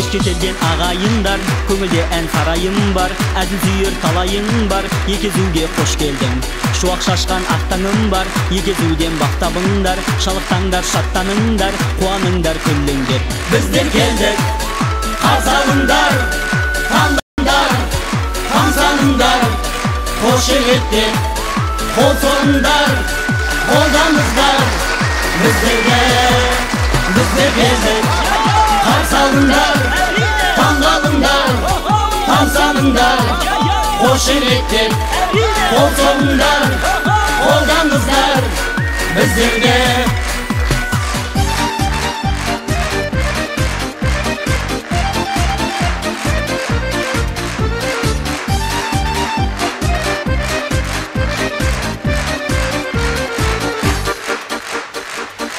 Kешке келген ағайындар, көңілде ән сарайым бар, әзіл сүйер талайың бар, екезуге қош келдің. Шуақ шашқан ақтаңым бар, екезуден бақтабыңдар, шалықтаңдар, шаттаныңдар, қуаныңдар, күліңдер. Біздер келдік, қарсалыңдар, таңдаңдар, тамсаныңдар, қошеметтер, қол соғыңдар, қолдаңыздар. Біздер келдік, қарсалыңдар, таңдалыңдар, тамсаныңдар, қошеметтер, қол соғыңдар, қолдаңыздар. Біздерге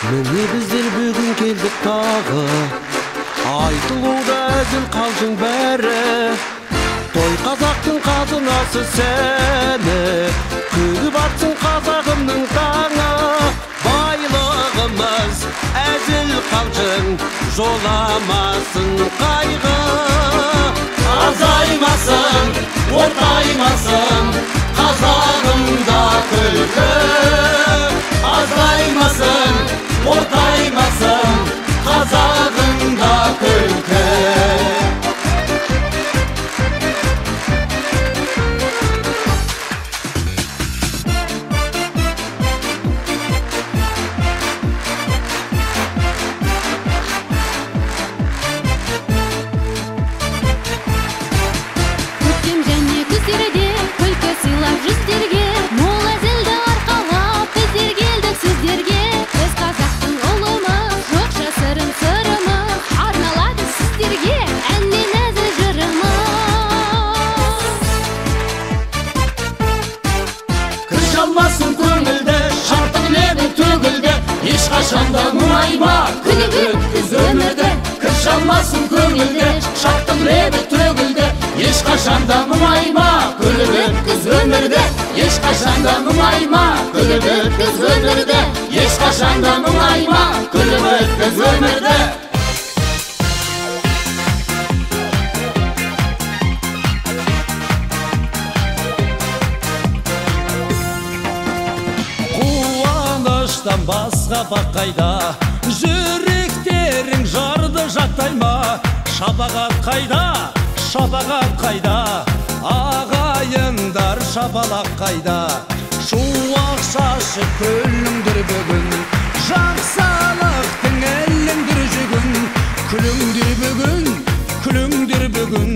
міне біздер бүгін келдік тағы, айтылуда әзіл қалжың бәрі. Той қазақтың қазынасы сәні, күліп атсын қазағымның таңы. Байлығымыз әзіл қалжың, жоламасын қайғы. азаймасын, ортаймасын, қазағымда күлкі. Азаймасын, ортаймасын, қазағымда күлкі. Көктем және күздерде күлкі сыйлап жүздерге, мол әзілді арқалап біздер келдік сіздерге. Біз қазақтың ұлымыз, жоқ жасырын сырымыз, арналады сіздерге әннен әзіл жырымыз. Кір шалмасын көңілді, шаттық лебі төгілді, ешқашанда мұңайма, күліп өткіз өмірді. Кір шалмасын көңілді, шаттық лебі төгілді, ешқашанда мұңайма, күліп өткіз өмірді. Ешқашанда мұңайма, күліп өткіз өмірді. Ешқашанда мұңайма, күліп өткіз өмірді. Қуаныштан басқа бақ қайда, жүректерің жарды жаттай ма? Шапағат қайда, шапағат қайда, ағайындар шапалақ қайда? Шуақ шашып күліңдір бүгін, жақсылықтың әліңдір жүгін. Күліңдір бүгін, күліңдір бүгін,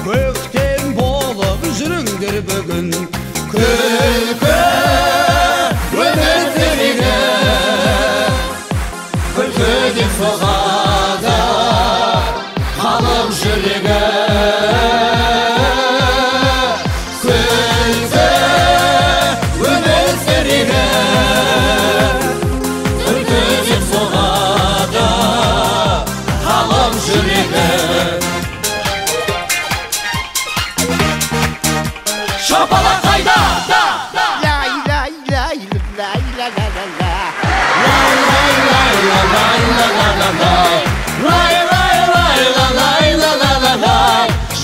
көктем болып жүріңдір бүгін. Күлкі өмірдегі, күлкі деп соғады халық жүрегі. Күлкі өмірдегі, күлкі деп соғады халық жүрегі. Шапалақ қайда?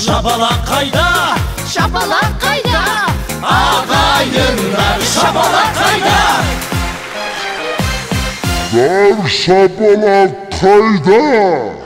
Шапалақ қайда? Шапалақ қайда? Ағайындар шапалақ қайда? Шапалақ қайда?